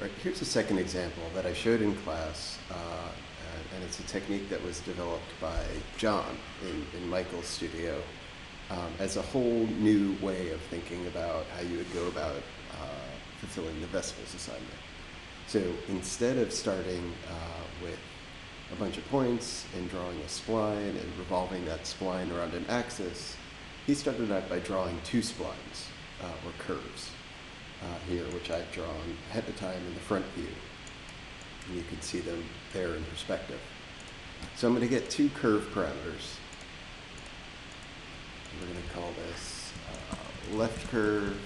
Right, here's a second example that I showed in class, and it's a technique that was developed by John in Michael's studio as a whole new way of thinking about how you would go about fulfilling the Vespers assignment. So instead of starting with a bunch of points and drawing a spline and revolving that spline around an axis, he started out by drawing two splines, or curves. Here, which I've drawn ahead of time in the front view. And you can see them there in perspective. So I'm going to get two curve parameters. We're going to call this left curve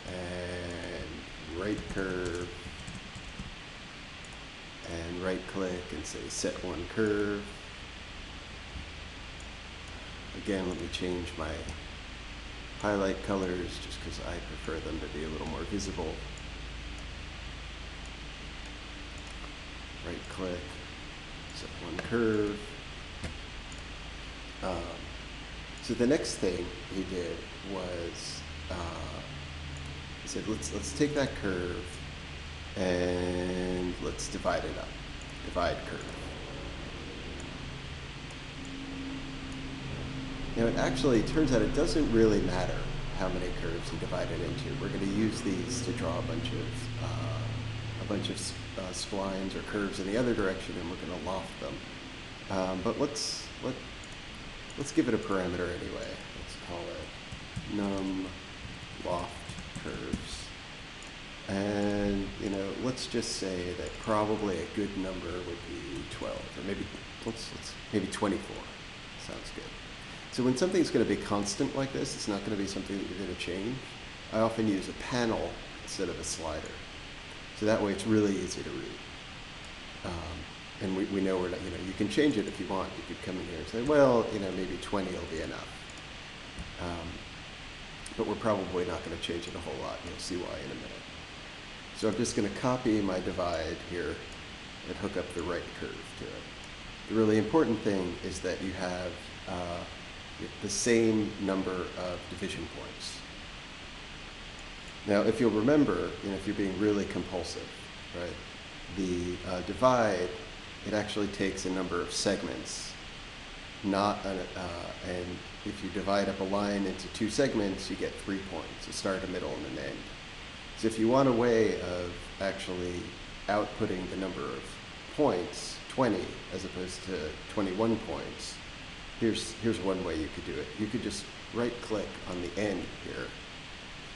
and right curve, and right click and say set one curve. Again, let me change my highlight colors just because I prefer them to be a little more visible. Right click, set one curve. So the next thing he did was he said, let's take that curve and let's divide it up. Divide curve. Now it actually turns out it doesn't really matter how many curves you divide it into. We're going to use these to draw a bunch of splines or curves in the other direction, and we're going to loft them. But let's give it a parameter anyway. Let's call it num loft curves, and let's just say that probably a good number would be 12, or maybe maybe 24. Sounds good. So when something's going to be constant like this, it's not going to be something that you're going to change. I often use a panel instead of a slider. So that way it's really easy to read. And we know we're not, you can change it if you want. You could come in here and say, well, maybe 20 will be enough. But we're probably not going to change it a whole lot. You'll see why in a minute. So I'm just going to copy my divide here and hook up the right curve to it. The really important thing is that you have the same number of division points. Now, if you'll remember, if you're being really compulsive, right, the divide, it actually takes a number of segments, and if you divide up a line into two segments, you get 3 points, a start, a middle, and an end. So if you want a way of actually outputting the number of points, 20, as opposed to 21 points, here's one way you could do it. You could just right-click on the end here,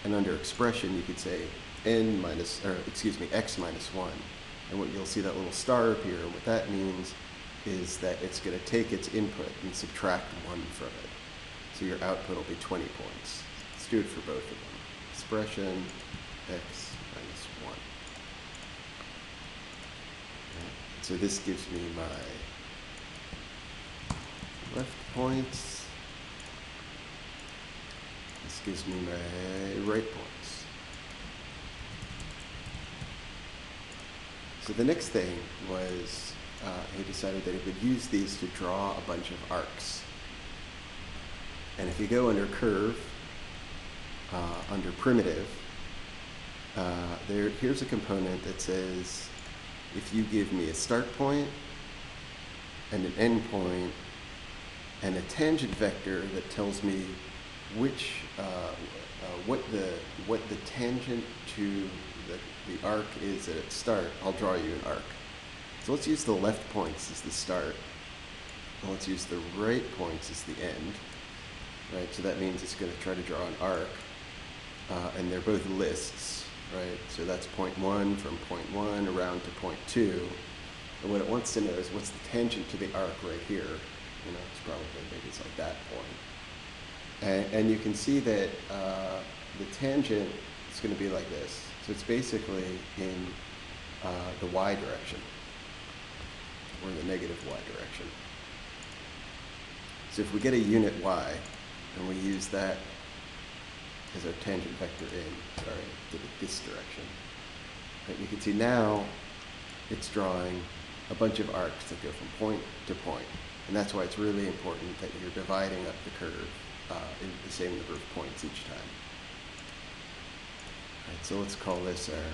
and under expression you could say x minus 1. And what you'll see that little star appear, and what that means is that it's going to take its input and subtract 1 from it. So your output will be 20 points. Let's do it for both of them. Expression x minus 1. Okay. So this gives me my left points. This gives me my right points. So the next thing was he decided that he would use these to draw a bunch of arcs. And if you go under curve, under primitive, here's a component that says if you give me a start point and an end point and a tangent vector that tells me what the tangent to the arc is at its start, I'll draw you an arc. So let's use the left points as the start, and let's use the right points as the end. Right, so that means it's going to try to draw an arc, and they're both lists, right? So that's point 1 from point 1 around to point 2, and what it wants to know is what's the tangent to the arc right here. It's probably, maybe it's like that point. And you can see that the tangent is going to be like this. So it's basically in the y direction, or the negative y direction. So if we get a unit y, and we use that as our tangent vector to this direction, right, you can see now it's drawing a bunch of arcs that go from point to point. And that's why it's really important that you're dividing up the curve in the same number of points each time. Right, so let's call this our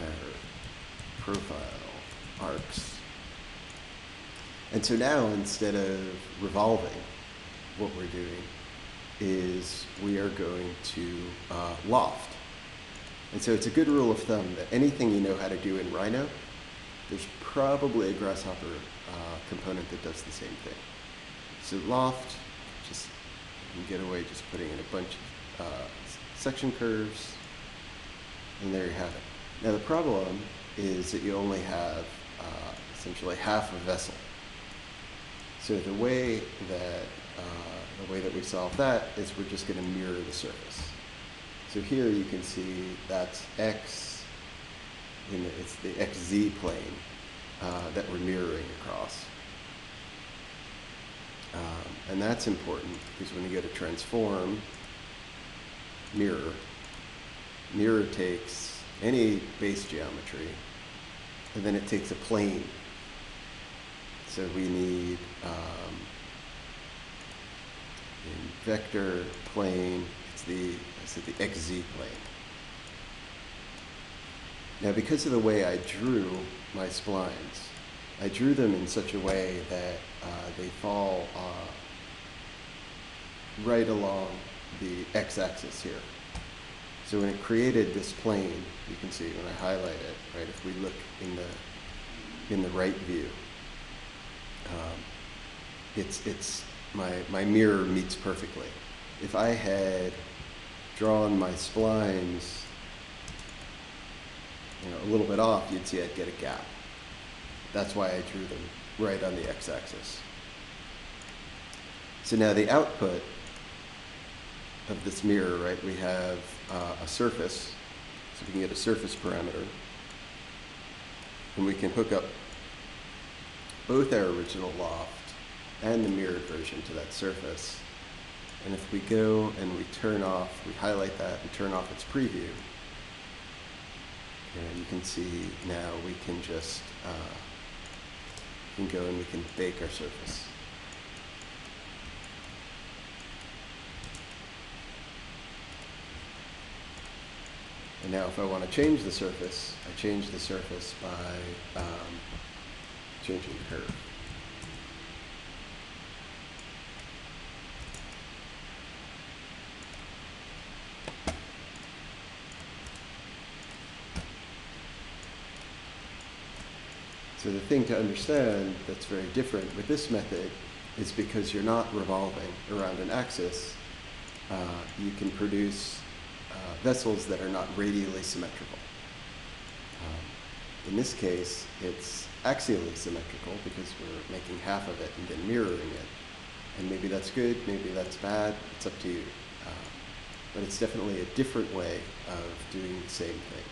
our profile arcs. And so now, instead of revolving, what we're doing is we are going to loft. And so it's a good rule of thumb that anything you know how to do in Rhino, there's probably a Grasshopper component that does the same thing. So loft, just you can get away just putting in a bunch of section curves, and there you have it. Now the problem is that you only have essentially half a vessel. So the way that we solve that is we're just going to mirror the surface. So here you can see that's X, it's the XZ plane that we're mirroring across. And that's important because when you go to transform, mirror takes any base geometry and then it takes a plane. So we need in vector plane, it's the XZ plane. Now because of the way I drew my splines, I drew them in such a way that they fall right along the x-axis here. So when it created this plane, you can see when I highlight it, right, if we look in the right view, my mirror meets perfectly. If I had drawn my splines a little bit off, you'd see I'd get a gap. That's why I drew them right on the x-axis. So now the output of this mirror, right, we have a surface, so we can get a surface parameter, and we can hook up both our original loft and the mirrored version to that surface. And if we go and we turn off, we highlight that and turn off its preview, and you can see now we can just go and we can bake our surface. And now if I want to change the surface, I change the surface by changing the curve. So the thing to understand that's very different with this method is because you're not revolving around an axis, you can produce vessels that are not radially symmetrical. In this case, it's axially symmetrical because we're making half of it and then mirroring it. And maybe that's good, maybe that's bad, it's up to you. But it's definitely a different way of doing the same thing.